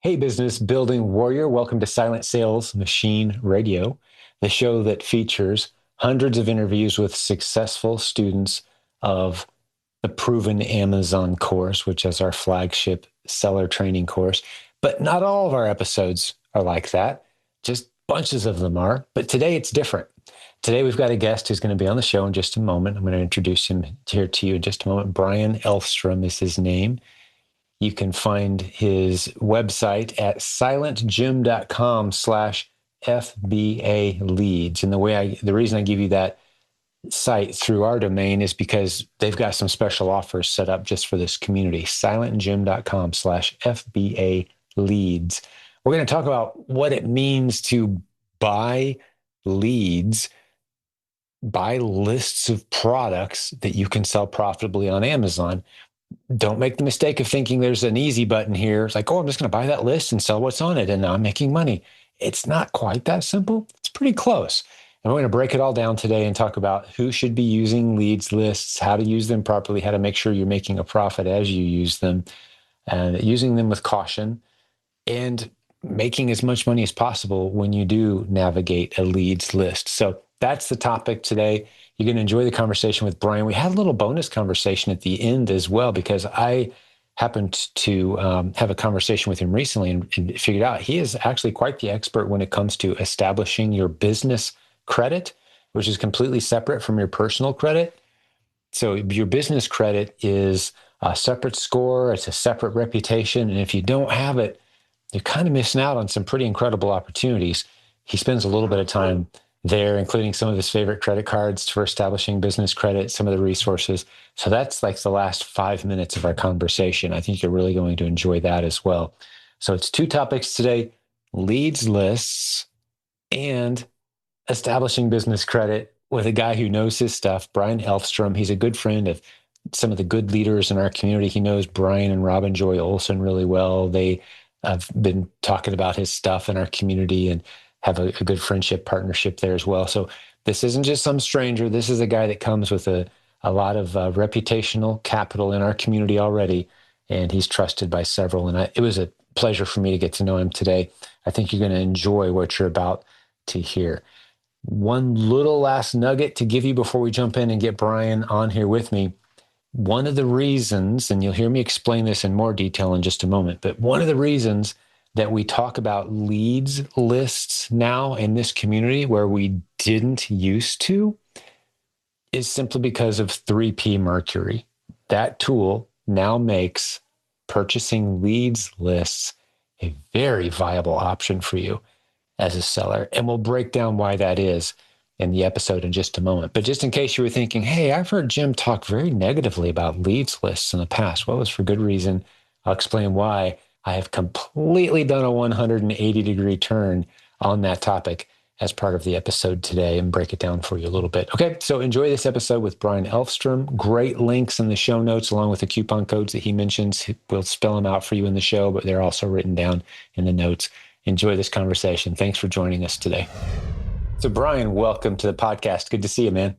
Hey, business building warrior. Welcome to Silent Sales Machine Radio, the show that features hundreds of interviews with successful students of the Proven Amazon course, which is our flagship seller training course. But not all of our episodes are like that. Just bunches of them are. But today it's different. Today we've got a guest who's going to be on the show in just a moment. I'm going to introduce him here to you in just a moment. Brian Elfstrom is his name. You can find his website at silentjimdotcom/FBA leads. And the reason I give you that site through our domain is because they've got some special offers set up just for this community. silentjim.com/FBA leads. We're going to talk about what it means to buy leads, buy lists of products that you can sell profitably on Amazon. Don't make the mistake of thinking there's an easy button here. It's like, oh, I'm just going to buy that list and sell what's on it, and now I'm making money. It's not quite that simple. It's pretty close. And we're going to break it all down today and talk about who should be using leads lists, how to use them properly, how to make sure you're making a profit as you use them, and using them with caution, and making as much money as possible when you do navigate a leads list. So that's the topic today. You're going to enjoy the conversation with Brian. We had a little bonus conversation at the end as well, because I happened to have a conversation with him recently and figured out he is actually quite the expert when it comes to establishing your business credit, which is completely separate from your personal credit. So your business credit is a separate score. It's a separate reputation. And if you don't have it, you're kind of missing out on some pretty incredible opportunities. He spends a little bit of time there, including some of his favorite credit cards for establishing business credit, some of the resources. So that's like the last 5 minutes of our conversation. I think you're really going to enjoy that as well. So it's two topics today: leads lists and establishing business credit with a guy who knows his stuff, Brian Elfstrom. He's a good friend of some of the good leaders in our community. He knows Brian and Robin Joy Olson really well. They have been talking about his stuff in our community and have a good friendship partnership there as well. So this isn't just some stranger. This is a guy that comes with a lot of reputational capital in our community already, and he's trusted by several. And it was a pleasure for me to get to know him today. I think you're going to enjoy what you're about to hear. One little last nugget to give you before we jump in and get Brian on here with me. One of the reasons, and you'll hear me explain this in more detail in just a moment, but one of the reasons that we talk about leads lists now in this community where we didn't used to is simply because of 3P Mercury. That tool now makes purchasing leads lists a very viable option for you as a seller. And we'll break down why that is in the episode in just a moment. But just in case you were thinking, hey, I've heard Jim talk very negatively about leads lists in the past. Well, it's for good reason. I'll explain why I have completely done a 180-degree turn on that topic as part of the episode today and break it down for you a little bit. Okay, so enjoy this episode with Brian Elfstrom. Great links in the show notes along with the coupon codes that he mentions. We'll spell them out for you in the show, but they're also written down in the notes. Enjoy this conversation. Thanks for joining us today. So Brian, welcome to the podcast. Good to see you, man.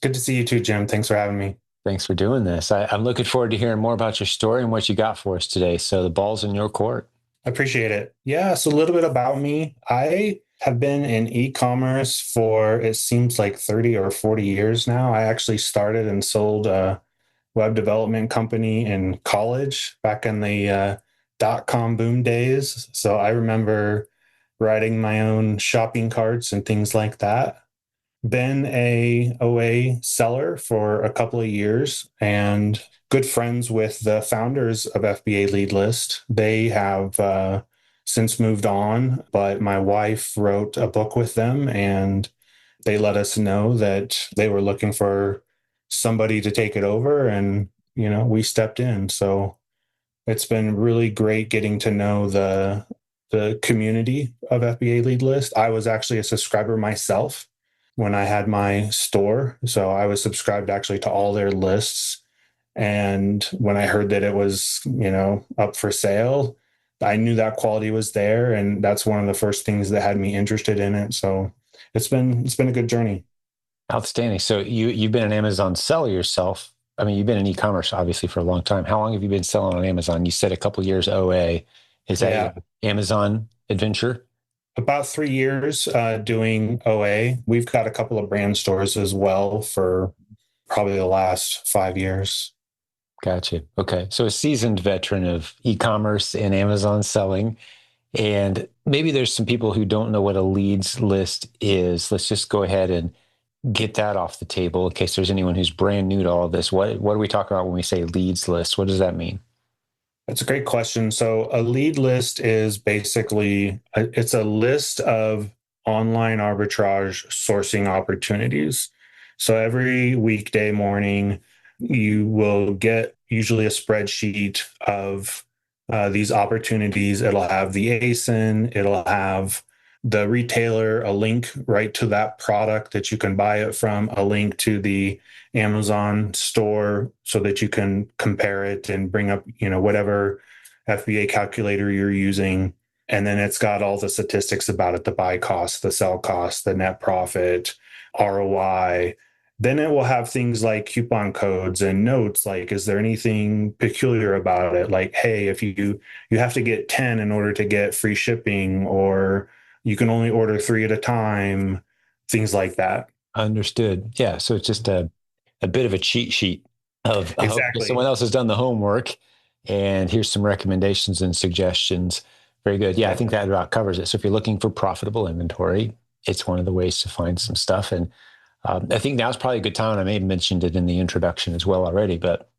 Good to see you too, Jim. Thanks for having me. Thanks for doing this. I'm looking forward to hearing more about your story and what you got for us today. So the ball's in your court. I appreciate it. Yeah, so a little bit about me. I have been in e-commerce for, it seems like 30 or 40 years now. I actually started and sold a web development company in college back in the dot-com boom days. So I remember writing my own shopping carts and things like that. Been a OA seller for a couple of years and good friends with the founders of FBA Lead List. They have since moved on, but my wife wrote a book with them and they let us know that they were looking for somebody to take it over, and we stepped in. So it's been really great getting to know the community of FBA Lead List. I was actually a subscriber myself when I had my store. So I was subscribed actually to all their lists. And when I heard that it was, up for sale, I knew that quality was there. And that's one of the first things that had me interested in it. So it's been a good journey. Outstanding. So you've been an Amazon seller yourself. I mean, you've been in e-commerce obviously for a long time. How long have you been selling on Amazon? You said a couple of years OA. Is that your Yeah, Amazon adventure? about 3 years doing OA. We've got a couple of brand stores as well for probably the last 5 years. Gotcha. Okay. So a seasoned veteran of e-commerce and Amazon selling. And maybe there's some people who don't know what a leads list is. Let's just go ahead and get that off the table in case there's anyone who's brand new to all this. What are we talking about when we say leads list? What does that mean? That's a great question. So a lead list is basically it's a list of online arbitrage sourcing opportunities. So every weekday morning, you will get usually a spreadsheet of these opportunities. It'll have the ASIN, it'll have the retailer, a link right to that product that you can buy it from, a link to the Amazon store so that you can compare it and bring up, whatever FBA calculator you're using. And then it's got all the statistics about it, the buy cost, the sell cost, the net profit, ROI. Then it will have things like coupon codes and notes like, is there anything peculiar about it? Like, hey, if you have to get 10 in order to get free shipping, or you can only order 3 at a time, things like that. Understood. Yeah. So it's just a bit of a cheat sheet of, okay, someone Exactly. else has done the homework and here's some recommendations and suggestions. Very good. Yeah, I think Yep. that about covers it. So if you're looking for profitable inventory, it's one of the ways to find some stuff. And I think now's probably a good time. I may have mentioned it in the introduction as well already, but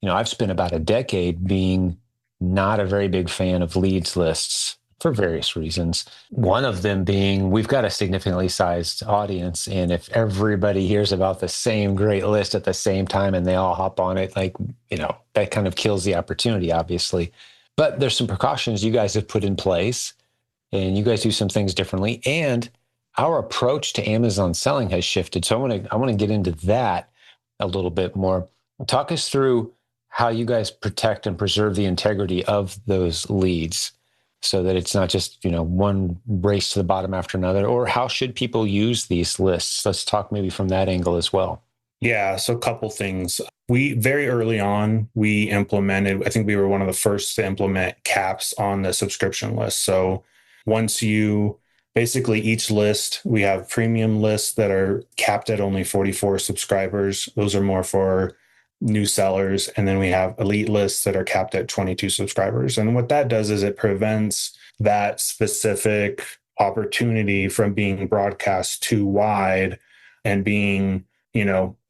I've spent about a decade being not a very big fan of leads lists for various reasons. One of them being we've got a significantly sized audience. And if everybody hears about the same great list at the same time and they all hop on it, that kind of kills the opportunity, obviously. But there's some precautions you guys have put in place and you guys do some things differently. And our approach to Amazon selling has shifted. So I want to get into that a little bit more. Talk us through how you guys protect and preserve the integrity of those leads so that it's not just, one race to the bottom after another, or how should people use these lists? Let's talk maybe from that angle as well. Yeah, so a couple things. We very early on, we implemented, I think we were one of the first to implement caps on the subscription list. So once you basically each list, we have premium lists that are capped at only 44 subscribers. Those are more for new sellers. And then we have elite lists that are capped at 22 subscribers. And what that does is it prevents that specific opportunity from being broadcast too wide and being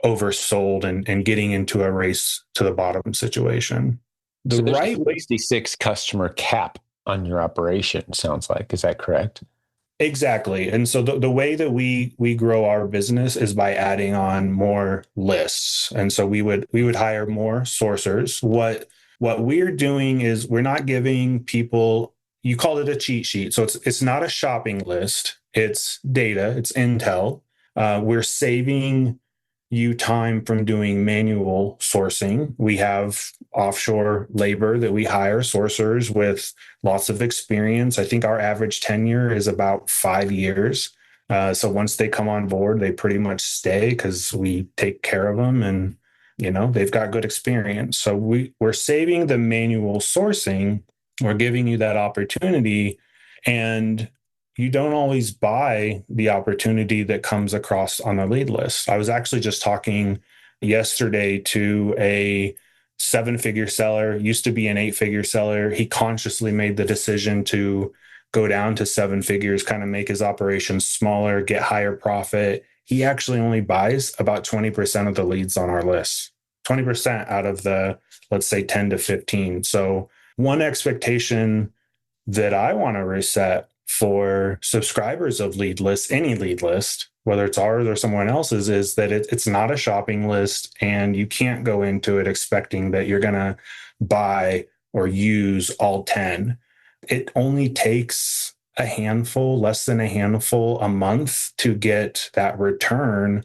oversold and getting into a race to the bottom situation. The So there's a right way. 66 customer cap on your operation, sounds like. Is that correct? Exactly. And so the way that we grow our business is by adding on more lists. And so we would hire more sourcers. What we're doing is we're not giving people, you called it a cheat sheet. So it's not a shopping list. It's data, it's intel. We're saving you time from doing manual sourcing. We have offshore labor that we hire, sourcers with lots of experience. I think our average tenure is about 5 years. So once they come on board, they pretty much stay because we take care of them and they've got good experience. So we're saving the manual sourcing. We're giving you that opportunity, and you don't always buy the opportunity that comes across on the lead list. I was actually just talking yesterday to a 7-figure seller, used to be an 8-figure seller. He consciously made the decision to go down to 7 figures, kind of make his operations smaller, get higher profit. He actually only buys about 20% of the leads on our list, 20% out of the, let's say, 10 to 15. So one expectation that I want to reset for subscribers of lead lists, any lead list, whether it's ours or someone else's, is that it's not a shopping list, and you can't go into it expecting that you're going to buy or use all 10. It only takes a handful, less than a handful a month to get that return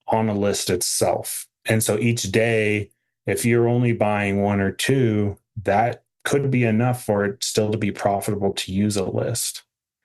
on a list itself. And so each day, if you're only buying one or two, that could be enough for it still to be profitable to use a list.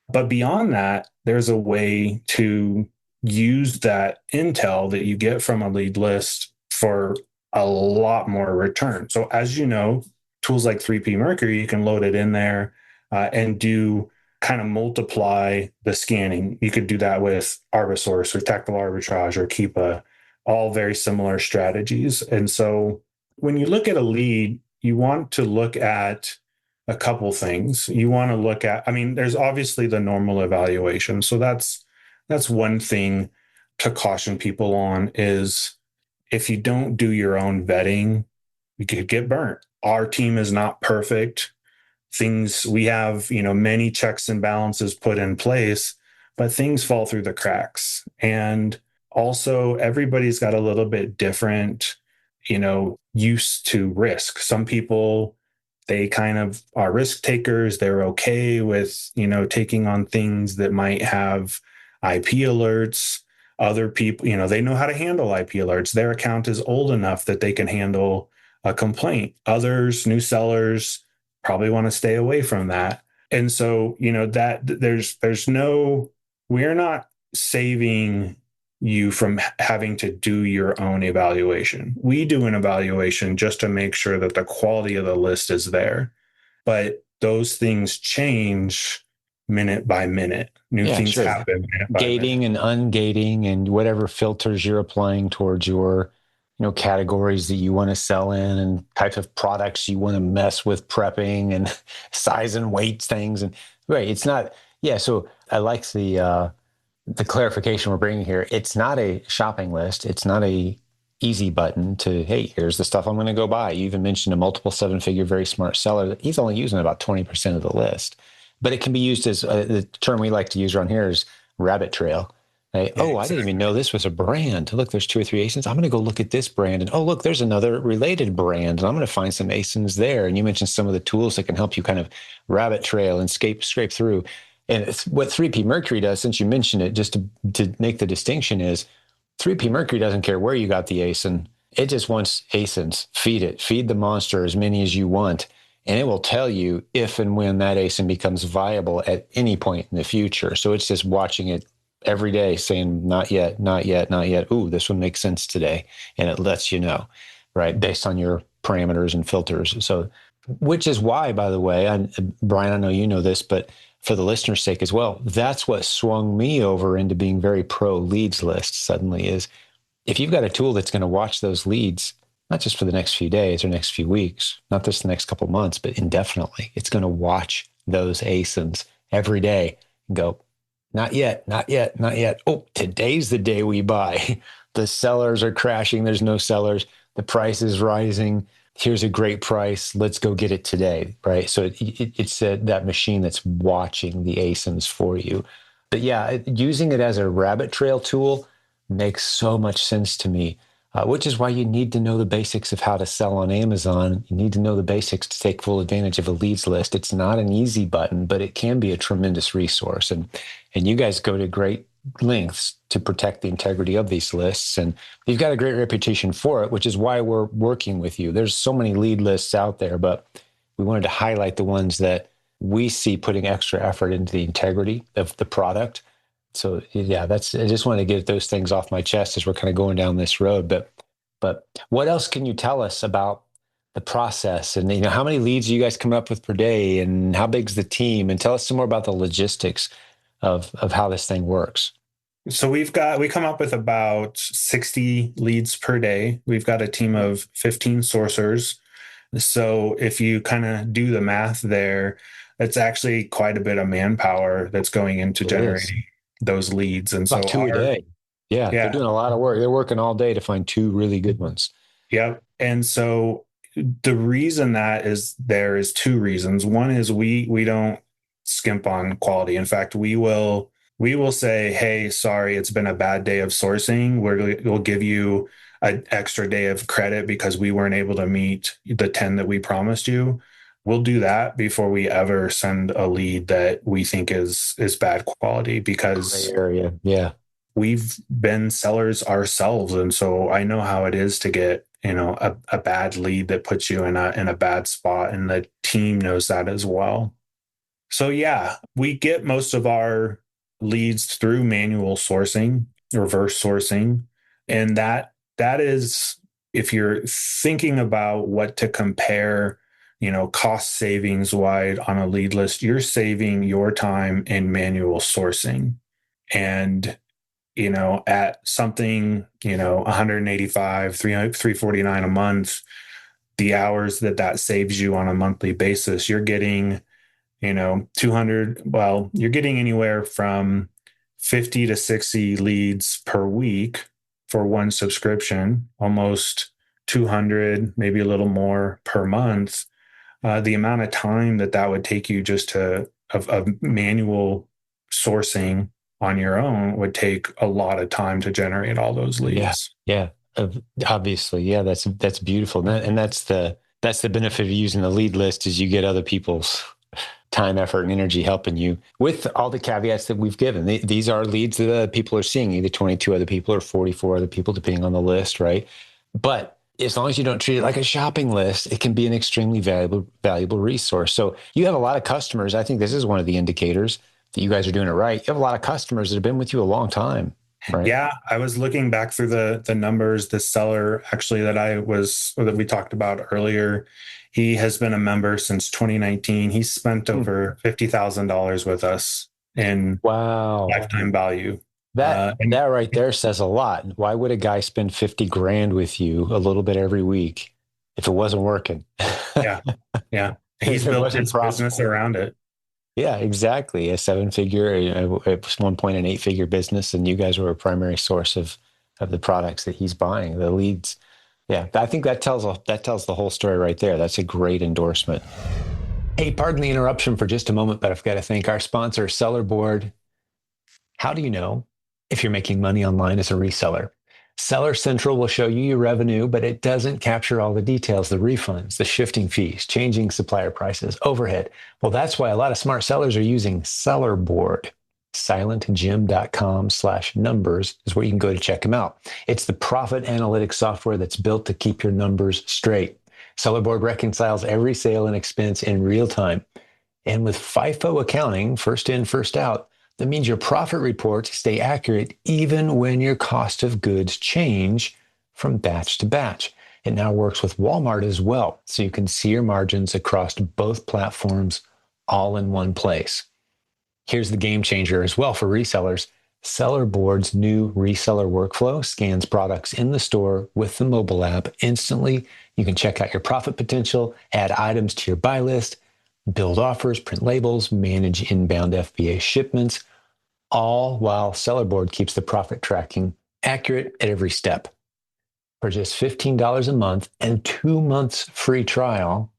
But beyond that, there's a way to use that intel that you get from a lead list for a lot more return. So as you know, tools like 3P Mercury, you can load it in there. and do kind of multiply the scanning. You could do that with Arbisource or Tactile Arbitrage or Keepa, all very similar strategies. And so when you look at a lead, you want to look at a couple things. You want to look at, I mean, there's obviously the normal evaluation. So that's one thing to caution people on is if you don't do your own vetting, you could get burnt. Our team is not perfect. Things we have, many checks and balances put in place, but things fall through the cracks. And also everybody's got a little bit different, used to risk. Some people, they kind of are risk takers. They're okay with, taking on things that might have IP alerts. Other people, they know how to handle IP alerts. Their account is old enough that they can handle a complaint. Others, new sellers, probably want to stay away from that. And so, that there's no, we're not saving you from having to do your own evaluation. We do an evaluation just to make sure that the quality of the list is there. But those things change minute by minute. New Yeah, things sure. happen minute by minute. Gating and ungating and whatever filters you're applying towards your, categories that you want to sell in and types of products you want to mess with prepping and size and weight things. And right, it's not, yeah. So I like the clarification we're bringing here. It's not a shopping list. It's not a easy button to, hey, here's the stuff I'm going to go buy. You even mentioned a multiple seven-figure, very smart seller. He's only using about 20% of the list, but it can be used as the term we like to use around here is rabbit trail. Right? Yeah, I didn't exactly. even know this was a brand. Look, there's 2 or 3 ASINs. I'm going to go look at this brand. And oh, look, there's another related brand. And I'm going to find some ASINs there. And you mentioned some of the tools that can help you kind of rabbit trail and scrape through. And it's what 3P Mercury does, since you mentioned it, just to make the distinction is 3P Mercury doesn't care where you got the ASIN. It just wants ASINs. Feed it. Feed the monster as many as you want. And it will tell you if and when that ASIN becomes viable at any point in the future. So it's just watching it every day saying, not yet, not yet, not yet. Ooh, this one makes sense today. And it lets you know, right, based on your parameters and filters. So, which is why, by the way, Brian, I know you know this, but for the listener's sake as well, that's what swung me over into being very pro leads list suddenly is if you've got a tool that's going to watch those leads, not just for the next few days or next few weeks, not just the next couple of months, but indefinitely, it's going to watch those ASINs every day and go, not yet, not yet, not yet. Oh, today's the day we buy. The sellers are crashing. There's no sellers. The price is rising. Here's a great price. Let's go get it today, right? So it's that machine that's watching the ASINs for you. But yeah, using it as a rabbit trail tool makes so much sense to me, which is why you need to know the basics of how to sell on Amazon. You need to know the basics to take full advantage of a leads list. It's not an easy button, but it can be a tremendous resource. And you guys go to great lengths to protect the integrity of these lists. And you've got a great reputation for it, which is why we're working with you. There's so many lead lists out there, but we wanted to highlight the ones that we see putting extra effort into the integrity of the product. So yeah, I just wanted to get those things off my chest as we're kind of going down this road. But what else can you tell us about the process and how many leads you guys come up with per day and how big's the team, and tell us some more about the logistics of how this thing works. So we come up with about 60 leads per day. We've got a team of 15 sourcers. So if you kind of do the math there, it's actually quite a bit of manpower that's going into It is generating those leads. And about so two a day. Yeah, they're yeah, doing a lot of work. They're working all day to find two really good ones. yep. And so the reason that is there is two reasons. One is we don't skimp on quality. In fact, we will say, hey, sorry, it's been a bad day of sourcing. We'll give you an extra day of credit because we weren't able to meet the 10 that we promised you. We'll do that before we ever send a lead that we think is bad quality Gray because area. Yeah. we've been sellers ourselves. And so I know how it is to get, a bad lead that puts you in a bad spot. And the team knows that as well. So yeah, we get most of our leads through manual sourcing, reverse sourcing. And that is if you're thinking about what to compare cost savings wide on a lead list, you're saving your time in manual sourcing. And, at something, 185, 349 a month, the hours that saves you on a monthly basis, you're getting, 200, well, you're getting anywhere from 50 to 60 leads per week for one subscription, almost 200, maybe a little more per month. The amount of time that would take you just of manual sourcing on your own would take a lot of time to generate all those Yeah. leads. Yeah. Obviously. Yeah. That's beautiful. And that's the benefit of using the lead list is you get other people's time, effort, and energy helping you with all the caveats that we've given. These are leads that people are seeing, either 22 other people or 44 other people, depending on the list, right? But as long as you don't treat it like a shopping list, it can be an extremely valuable resource. So you have a lot of customers. I think this is one of the indicators that you guys are doing it right. You have a lot of customers that have been with you a long time, right? Yeah, I was looking back through the numbers. The seller actually that we talked about earlier, he has been a member since 2019. He spent over $50,000 with us in Wow. lifetime value. That right there says a lot. Why would a guy spend 50 grand with you a little bit every week if it wasn't working? Yeah, yeah. He's If it built wasn't his business profitable. around it. Yeah, exactly. A seven figure, at one point an eight figure business, and you guys were a primary source of the products that he's buying, the leads. Yeah, I think that tells the whole story right there. That's a great endorsement. Hey, pardon the interruption for just a moment, but I've got to thank our sponsor, Seller Board. How do you know if you're making money online as a reseller? Seller Central will show you your revenue, but it doesn't capture all the details, the refunds, the shifting fees, changing supplier prices, overhead. Well, that's why a lot of smart sellers are using Seller Board. silentjim.com/numbers is where you can go to check them out. It's the profit analytics software that's built to keep your numbers straight. Seller Board reconciles every sale and expense in real time. And with FIFO accounting, first in, first out, that means your profit reports stay accurate even when your cost of goods change from batch to batch. It now works with Walmart as well, so you can see your margins across both platforms all in one place. Here's the game changer as well for resellers. Seller Board's new reseller workflow scans products in the store with the mobile app instantly. You can check out your profit potential, add items to your buy list, build offers, print labels, manage inbound FBA shipments, all while Seller Board keeps the profit tracking accurate at every step. For just $15 a month and 2 months free trial,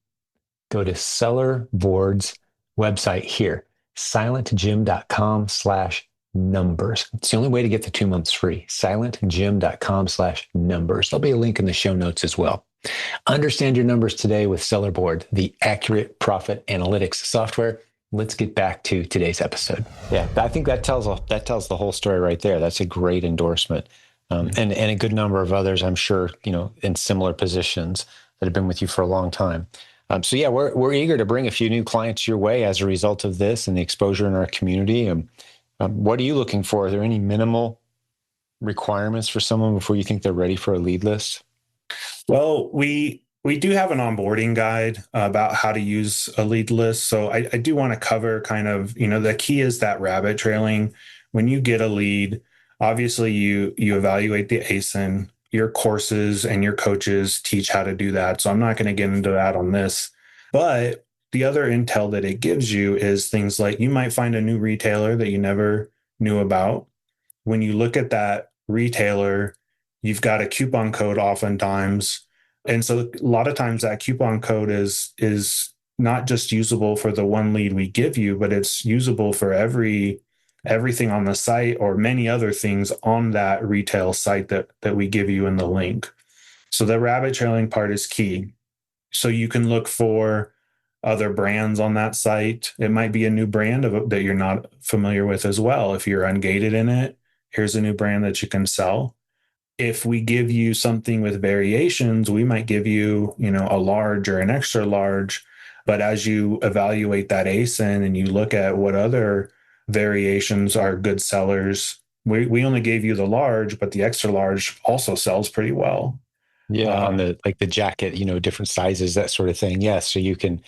go to Seller Board's website here, silentjim.com/numbers. It's the only way to get the 2 months free, silentjim.com/numbers. There'll be a link in the show notes as well. Understand your numbers today with Seller Board, the accurate profit analytics software. Let's get back to today's episode. Yeah, I think that tells the whole story right there. That's a great endorsement, and a good number of others, I'm sure, in similar positions that have been with you for a long time. So yeah, we're eager to bring a few new clients your way as a result of this and the exposure in our community. What are you looking for? Are there any minimal requirements for someone before you think they're ready for a lead list? Well, we do have an onboarding guide about how to use a lead list. So I do want to cover kind of, the key is that rabbit trailing. When you get a lead, obviously you evaluate the ASIN, your courses and your coaches teach how to do that. So I'm not going to get into that on this. But the other intel that it gives you is things like you might find a new retailer that you never knew about. When you look at that retailer, you've got a coupon code oftentimes. And so a lot of times that coupon code is not just usable for the one lead we give you, but it's usable for everything on the site or many other things on that retail site that we give you in the link. So the rabbit trailing part is key. So you can look for other brands on that site. It might be a new brand that you're not familiar with as well. If you're ungated in it, here's a new brand that you can sell. If we give you something with variations, we might give you, a large or an extra large. But as you evaluate that ASIN and you look at what other variations are good sellers, we only gave you the large, but the extra large also sells pretty well. Yeah, on the like the jacket, different sizes, that sort of thing. Yes, so you can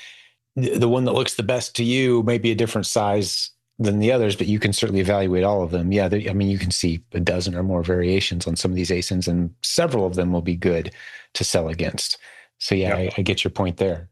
the one that looks the best to you may be a different size than the others, but you can certainly evaluate all of them. Yeah, I mean, you can see a dozen or more variations on some of these ASINs, and several of them will be good to sell against. So yeah, Yep. I get your point there.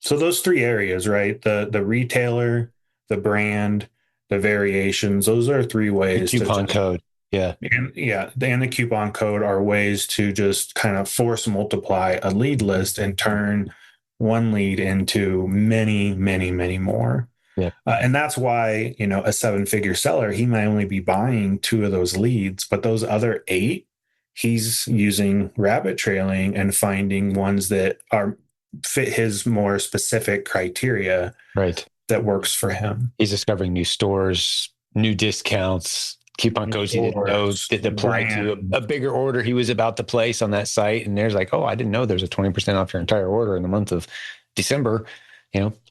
So those three areas, right? The retailer, the brand, the variations, those are three The ways to coupon just, code. Yeah, and yeah, and the coupon code are ways to just kind of force multiply a lead list and turn one lead into many, many, many more. yeah, And that's why, a seven-figure seller, he might only be buying two of those leads, but those other eight, he's using rabbit trailing and finding ones that are fit his more specific criteria right. that works for him. He's discovering new stores, new discounts, coupon codes he didn't know Stores, didn't apply to brand. a bigger order he was about to place on that site. And there's like, oh, I didn't know there's a 20% off your entire order in the month of December.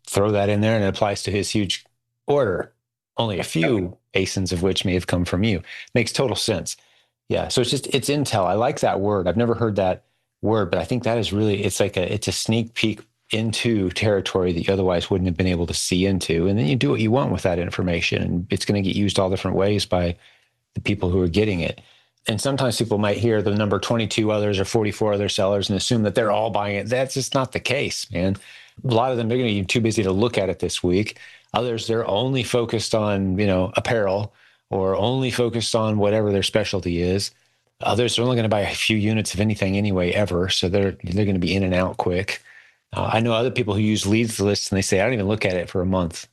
Throw that in there and it applies to his huge order. Only a few ASINs of which may have come from you. Makes total sense. Yeah. So it's intel. I like that word. I've never heard that word, but I think that is really, it's a sneak peek into territory that you otherwise wouldn't have been able to see into. And then you do what you want with that information, and it's going to get used all different ways by the people who are getting it. And sometimes people might hear the number 22 others or 44 other sellers and assume that they're all buying it. That's just not the case, man. A lot of them, they're going to be too busy to look at it this week. Others, they're only focused on, apparel or only focused on whatever their specialty is. Others are only going to buy a few units of anything anyway, ever. So they're going to be in and out quick. I know other people who use leads lists and they say, I don't even look at it for a month,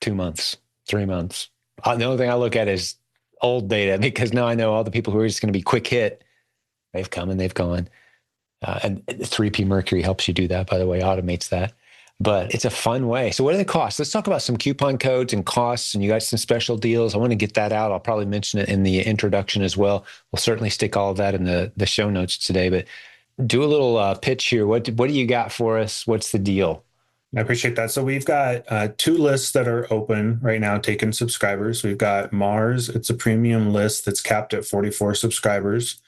2 months, 3 months. The only thing I look at is old data because now I know all the people who are just going to be quick hit. They've come and they've gone. And 3P Mercury helps you do that, by the way, automates that. But it's a fun way. So what are the costs? Let's talk about some coupon codes and costs. And you got some special deals. I want to get that out. I'll probably mention it in the introduction as well. We'll certainly stick all of that in the show notes today. But do a little pitch here. What do you got for us? What's the deal? I appreciate that. So we've got two lists that are open right now, taking subscribers. We've got Mars. It's a premium list that's capped at 44 subscribers.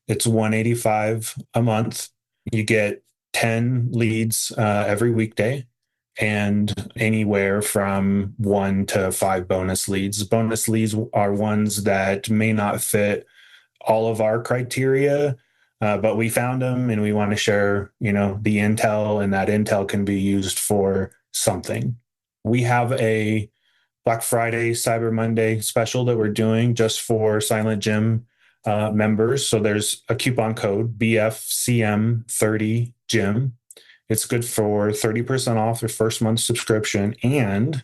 It's 185 a month. You get 10 leads every weekday and anywhere from 1 to 5 bonus leads. Bonus leads are ones that may not fit all of our criteria, but we found them and we want to share, the intel, and that intel can be used for something. We have a Black Friday, Cyber Monday special that we're doing just for Silent Gym members. So there's a coupon code BFCM30GYM. It's good for 30% off your first month subscription, and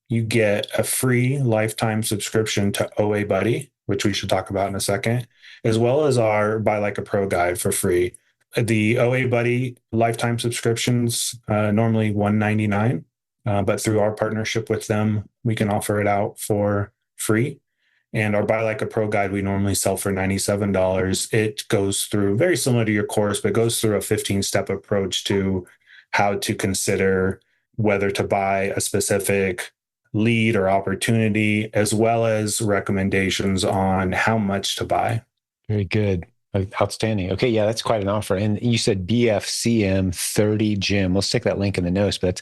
you get a free lifetime subscription to OA Buddy, which we should talk about in a second, as well as our Buy Like a Pro guide for free. The OA Buddy lifetime subscriptions normally $199, but through our partnership with them, we can offer it out for free. And our Buy Like a Pro guide, we normally sell for $97. It goes through, very similar to your course, but goes through a 15-step approach to how to consider whether to buy a specific lead or opportunity, as well as recommendations on how much to buy. Very good. Outstanding. Okay, yeah, that's quite an offer. And you said BFCM 30 Gym. We'll stick that link in the notes, but that's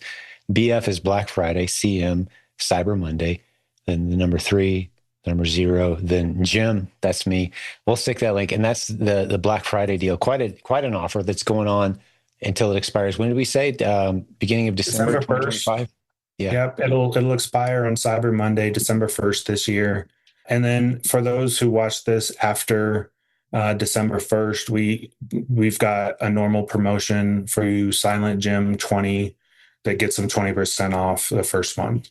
BF is Black Friday, CM Cyber Monday, then the number 3, the number 0, then Jim, that's me. We'll stick that link. And that's the Black Friday deal. Quite an offer that's going on until it expires. When did we say? Beginning of December December 1st. 2025? Yeah. Yep, it'll expire on Cyber Monday, December 1st this year. And then for those who watch this after December 1st, we've got a normal promotion for you, Silent Gym 20, that gets them 20% off the first month.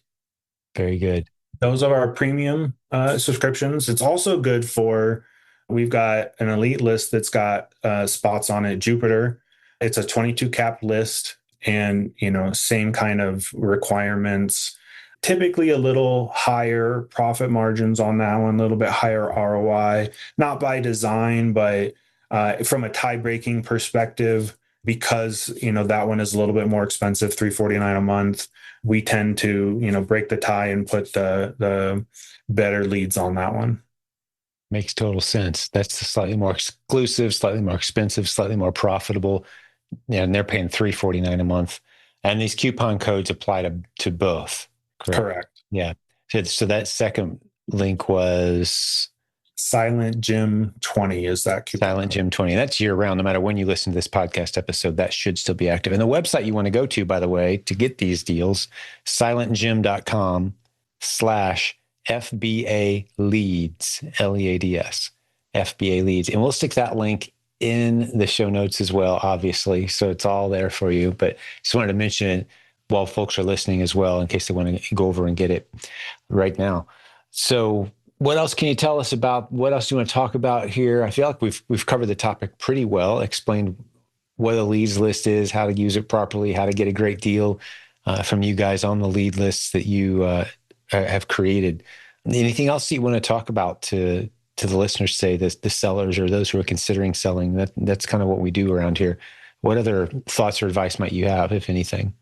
Very good. Those are our premium subscriptions. It's also good for, we've got an elite list that's got spots on it. Jupiter, it's a 22 cap list, and same kind of requirements. Typically a little higher profit margins on that one, a little bit higher ROI, not by design, but from a tie breaking perspective, because that one is a little bit more expensive, $349 a month. We tend to break the tie and put the better leads on that one. Makes total sense. That's the slightly more exclusive, slightly more expensive, slightly more profitable. Yeah, and they're paying $349 a month. And these coupon codes apply to both, correct? Correct. Yeah. So that second link was Silent Jim 20 is that coupon Silent code. Jim 20. That's year round. No matter when you listen to this podcast episode, that should still be active. And the website you want to go to, by the way, to get these deals, silentjim.com/ FBA leads, LEADS, FBA leads. And we'll stick that link in the show notes as well, obviously. So it's all there for you. But just wanted to mention it while folks are listening as well, in case they want to go over and get it right now. So what else can you tell us about? What else do you want to talk about here? I feel like we've covered the topic pretty well, explained what a leads list is, how to use it properly, how to get a great deal from you guys on the lead lists that you have created. Anything else that you want to talk about to the listeners, say the sellers or those who are considering selling? That's kind of what we do around here. What other thoughts or advice might you have, if anything?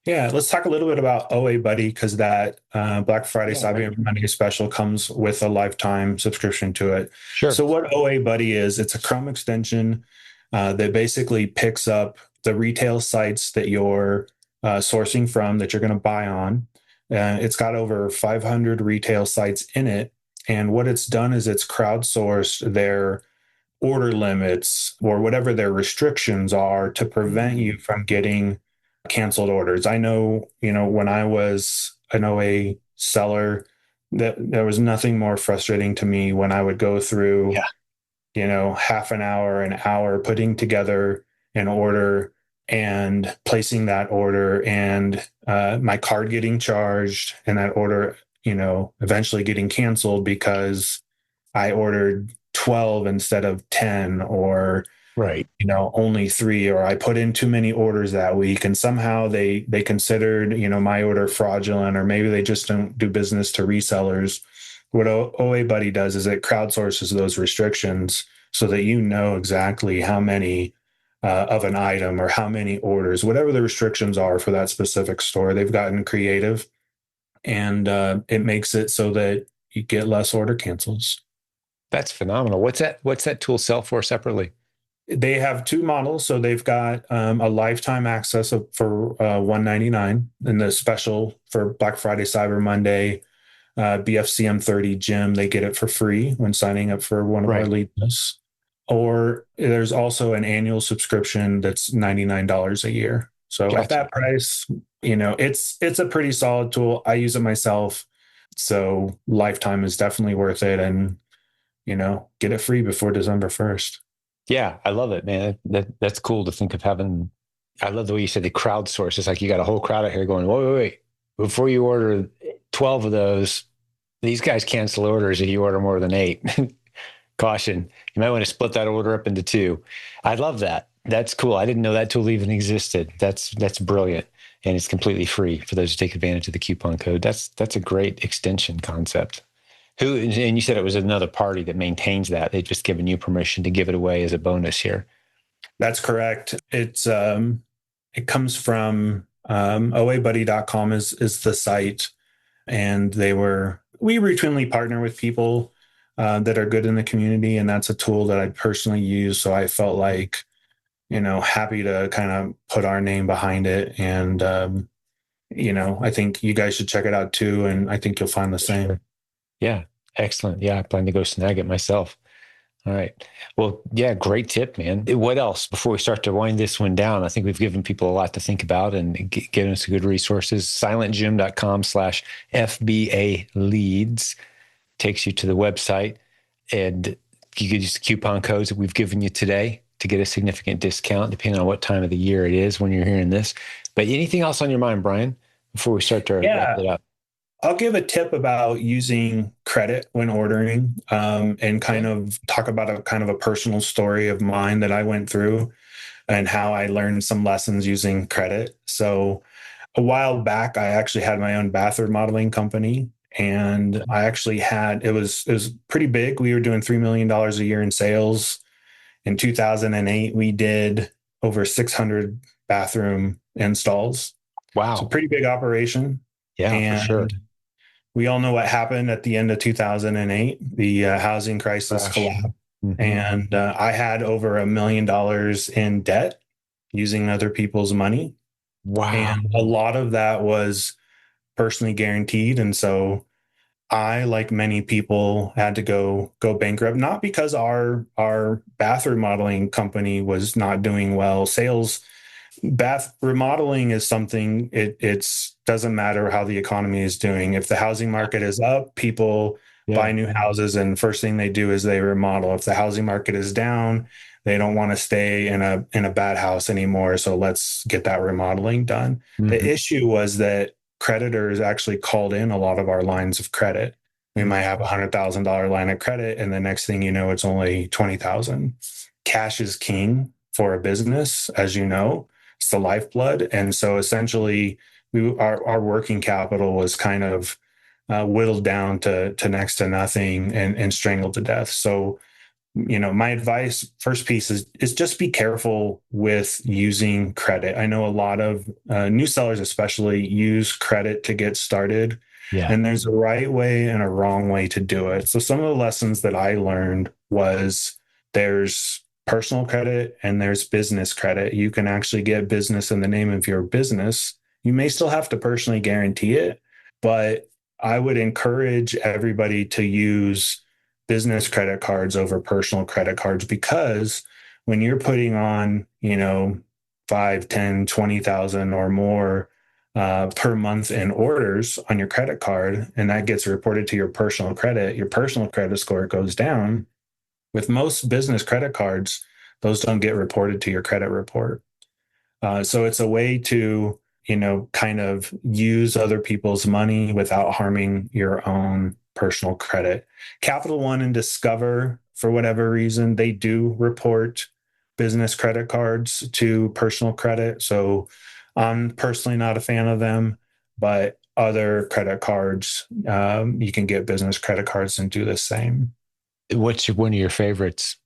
Yeah, let's talk a little bit about OA Buddy because that Black Friday, Yeah, Cyber Monday special comes with a lifetime subscription to it. sure. So, what OA Buddy is, it's a Chrome extension that basically picks up the retail sites that you're sourcing from that you're going to buy on. It's got over 500 retail sites in it. And what it's done is it's crowdsourced their order limits or whatever their restrictions are to prevent you from getting canceled orders. I know, when I was an OA seller, that there was nothing more frustrating to me when I would go through, Yeah, half an hour putting together an order and placing that order and my card getting charged and that order, eventually getting canceled because I ordered 12 instead of 10 or right. only 3, or I put in too many orders that week and somehow they considered, my order fraudulent, or maybe they just don't do business to resellers. What OA Buddy does is it crowdsources those restrictions so that you know exactly how many of an item or how many orders, whatever the restrictions are for that specific store. They've gotten creative, and it makes it so that you get less order cancels. That's phenomenal. What's that tool sell for separately? They have 2 models, so they've got a lifetime access for $199, and the special for Black Friday, Cyber Monday, BFCM 30 Gym. They get it for free when signing up for one of our Right. lead lists. Or there's also an annual subscription that's $99 a year. So at Gotcha. that price, it's a pretty solid tool. I use it myself, so lifetime is definitely worth it, and get it free before December 1st. Yeah, I love it, man. That's cool to think of having. I love the way you said the crowdsource. It's like you got a whole crowd out here going, wait, wait, wait. Before you order 12 of those, these guys cancel orders if you order more than 8. Caution. You might want to split that order up into 2. I love that. That's cool. I didn't know that tool even existed. That's brilliant. And it's completely free for those who take advantage of the coupon code. That's a great extension concept. And you said it was another party that maintains that. They've just given you permission to give it away as a bonus here. That's correct. It comes from oabuddy.com is the site, and we routinely partner with people that are good in the community, and that's a tool that I personally use. So I felt like, happy to kind of put our name behind it, and I think you guys should check it out too, and I think you'll find the same. Sure. Yeah. Excellent. Yeah. I plan to go snag it myself. All right. Well, yeah, great tip, man. What else before we start to wind this one down? I think we've given people a lot to think about and given us good resources. silentjim.com/ FBA leads takes you to the website, and you can use the coupon codes that we've given you today to get a significant discount, depending on what time of the year it is when you're hearing this. But anything else on your mind, Brian, before we start to wrap Yeah, it up? I'll give a tip about using credit when ordering, and kind Okay. of talk about a kind of a personal story of mine that I went through and how I learned some lessons using credit. So a while back, I actually had my own bathroom modeling company, and I actually had it was pretty big. We were doing $3 million a year in sales. In 2008, we did over 600 bathroom installs. So Wow. pretty big operation. Yeah, for sure. And we all know what happened at the end of 2008. The housing crisis Gosh. collapsed. Hmm. And I had over $1 million in debt using other people's money. Wow. And a lot of that was personally guaranteed. And so I, like many people, had to go bankrupt, not because our bath remodeling company was not doing well. Sales bath remodeling is something, it's doesn't matter how the economy is doing. If the housing market is up, people buy Yeah. new houses and first thing they do is they remodel. If the housing market is down, they don't want to stay in a bad house anymore, so let's get that remodeling done. The Hmm. issue was that creditors actually called in a lot of our lines of credit. We might have $100,000 line of credit and the next thing you know it's only 20,000. Cash is king for a business, as you know. It's the lifeblood. And so essentially, our working capital was kind of whittled down to next to nothing and strangled to death. So, my advice, first piece is just be careful with using credit. I know a lot of new sellers, especially, use credit to get started. Yeah. And there's a right way and a wrong way to do it. So some of the lessons that I learned was there's personal credit and there's business credit. You can actually get business in the name of your business. You may still have to personally guarantee it, but I would encourage everybody to use business credit cards over personal credit cards because when you're putting on, 5, 10, 20,000 or more per month in orders on your credit card, and that gets reported to your personal credit score goes down. With most business credit cards, those don't get reported to your credit report. So it's a way to, kind of use other people's money without harming your own personal credit. Capital One and Discover, for whatever reason, they do report business credit cards to personal credit. So I'm personally not a fan of them, but other credit cards, you can get business credit cards and do the same. What's one of your favorites?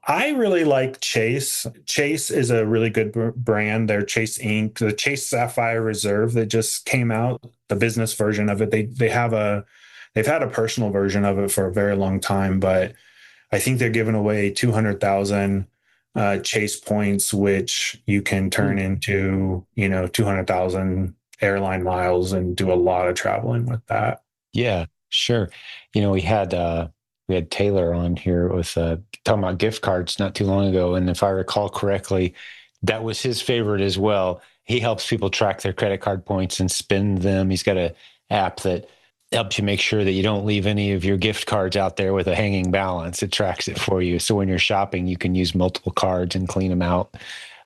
I really like Chase. Chase is a really good brand. Their Chase Ink, the Chase Sapphire Reserve that just came out, the business version of it. They've had a personal version of it for a very long time, but I think they're giving away 200,000 Chase points, which you can turn into 200,000 airline miles and do a lot of traveling with that. Yeah, sure. We had Taylor on here with talking about gift cards not too long ago, and if I recall correctly, that was his favorite as well. He helps people track their credit card points and spend them. He's got a app that helps you make sure that you don't leave any of your gift cards out there with a hanging balance. It tracks it for you. So when you're shopping, you can use multiple cards and clean them out.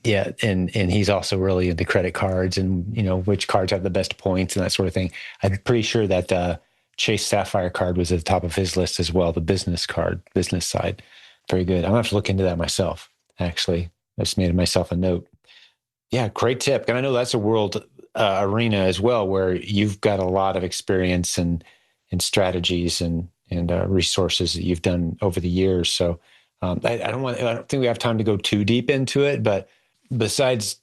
Yeah, and he's also really into credit cards and which cards have the best points and that sort of thing. I'm pretty sure that Chase Sapphire card was at the top of his list as well, the business card, business side. Very good. I'm gonna have to look into that myself. Actually, I just made myself a note. Yeah, great tip. And I know that's a world arena as well, where you've got a lot of experience and strategies and resources that you've done over the years. So I don't think we have time to go too deep into it, but besides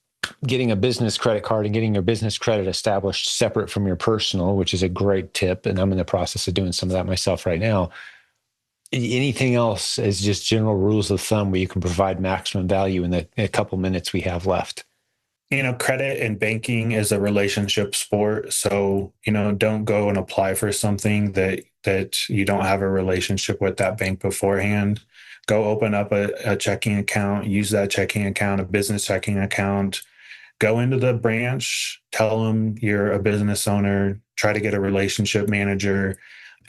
getting a business credit card and getting your business credit established separate from your personal, which is a great tip, and I'm in the process of doing some of that myself right now. Anything else as just general rules of thumb where you can provide maximum value in the a couple minutes we have left? Credit and banking is a relationship sport. So, don't go and apply for something that you don't have a relationship with that bank beforehand. Go open up a checking account, use that checking account, a business checking account. Go into the branch, tell them you're a business owner, try to get a relationship manager,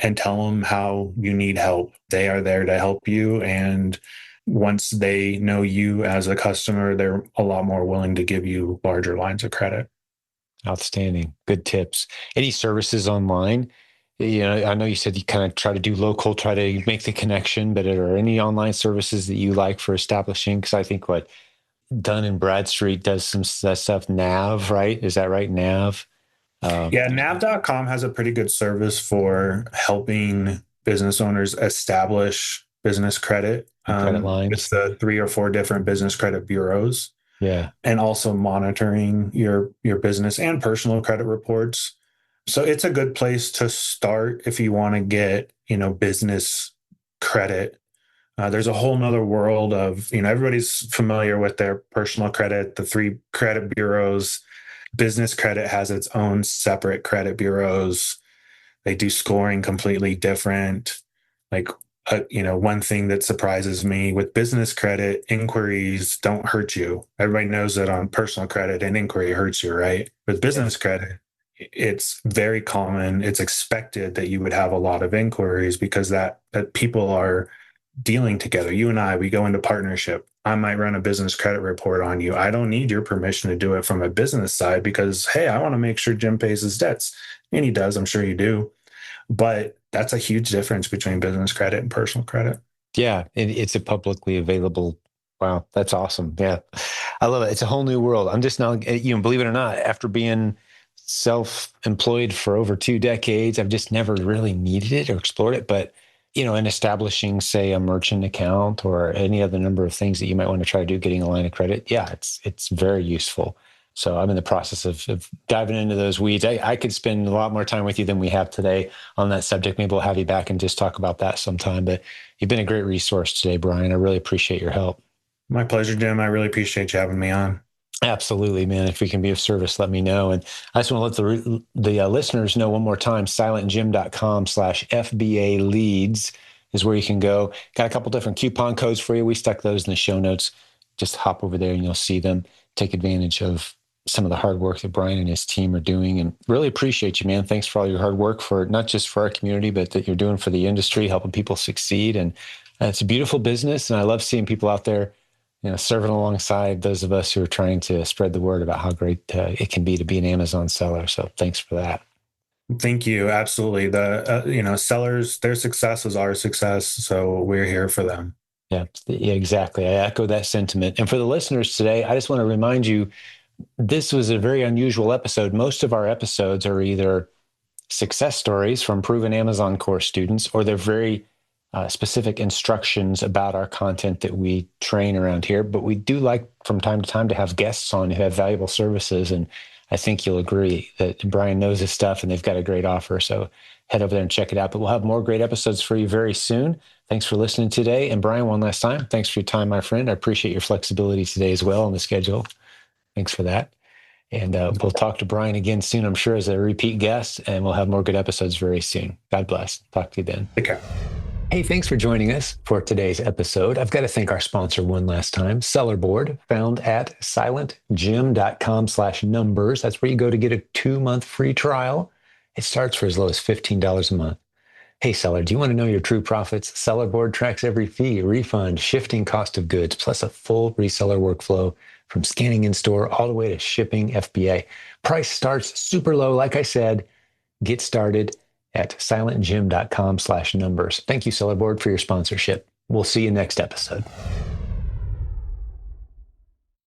and tell them how you need help. They are there to help you. And once they know you as a customer, they're a lot more willing to give you larger lines of credit. Outstanding. Good tips. Any services online? I know you said you kind of try to do local, try to make the connection, but are there any online services that you like for establishing? Because I think what Dun and Bradstreet does some that stuff. Nav, right? Is that right? Nav. Yeah, nav.com has a pretty good service for helping business owners establish business credit Credit with lines. the 3 or 4 different business credit bureaus, Yeah. and also monitoring your business and personal credit reports. So it's a good place to start if you want to get, business credit. There's a whole nother world of, everybody's familiar with their personal credit, the three credit bureaus. Business credit has its own separate credit bureaus. They do scoring completely different. Like, one thing that surprises me with business credit, inquiries don't hurt you. Everybody knows that on personal credit, an inquiry hurts you, right? With Yeah. business credit, it's very common. It's expected that you would have a lot of inquiries because that people are dealing together. You and I, we go into partnership. I might run a business credit report on you. I don't need your permission to do it from a business side because, hey, I want to make sure Jim pays his debts. And he does. I'm sure you do. But that's a huge difference between business credit and personal credit. Yeah, it's a publicly available. Wow, that's awesome. Yeah, I love it. It's a whole new world. I'm just now, believe it or not, after being self-employed for over 2 decades, I've just never really needed it or explored it. But, in establishing, say, a merchant account or any other number of things that you might want to try to do, getting a line of credit, yeah, it's very useful. So I'm in the process of diving into those weeds. I could spend a lot more time with you than we have today on that subject. Maybe we'll have you back and just talk about that sometime. But you've been a great resource today, Brian. I really appreciate your help. My pleasure, Jim. I really appreciate you having me on. Absolutely, man. If we can be of service, let me know. And I just want to let the listeners know one more time, silentjimdotcom/FBA leads is where you can go. Got a couple different coupon codes for you. We stuck those in the show notes. Just hop over there and you'll see them. Take advantage of some of the hard work that Brian and his team are doing, and really appreciate you, man. Thanks for all your hard work for not just for our community, but that you're doing for the industry, helping people succeed. And it's a beautiful business. And I love seeing people out there serving alongside those of us who are trying to spread the word about how great it can be to be an Amazon seller. So thanks for that. Thank you. Absolutely. Sellers, their success is our success. So we're here for them. Yeah, exactly. I echo that sentiment. And for the listeners today, I just want to remind you, this was a very unusual episode. Most of our episodes are either success stories from proven Amazon course students, or they're very specific instructions about our content that we train around here. But we do like from time to time to have guests on who have valuable services. And I think you'll agree that Brian knows his stuff and they've got a great offer. So head over there and check it out. But we'll have more great episodes for you very soon. Thanks for listening today. And Brian, one last time, thanks for your time, my friend. I appreciate your flexibility today as well on the schedule. Thanks for that. And we'll talk to Brian again soon, I'm sure, as a repeat guest, and we'll have more good episodes very soon. God bless. Talk to you then. Take care. Hey, thanks for joining us for today's episode. I've got to thank our sponsor one last time, Seller Board, found at silentjim.com/numbers. That's where you go to get a 2-month free trial. It starts for as low as $15 a month. Hey, seller, do you want to know your true profits? Seller Board tracks every fee, refund, shifting cost of goods, plus a full reseller workflow from scanning in store all the way to shipping FBA. Price starts super low. Like I said, get started at silentjim.com/numbers. Thank you, Seller Board, for your sponsorship. We'll see you next episode.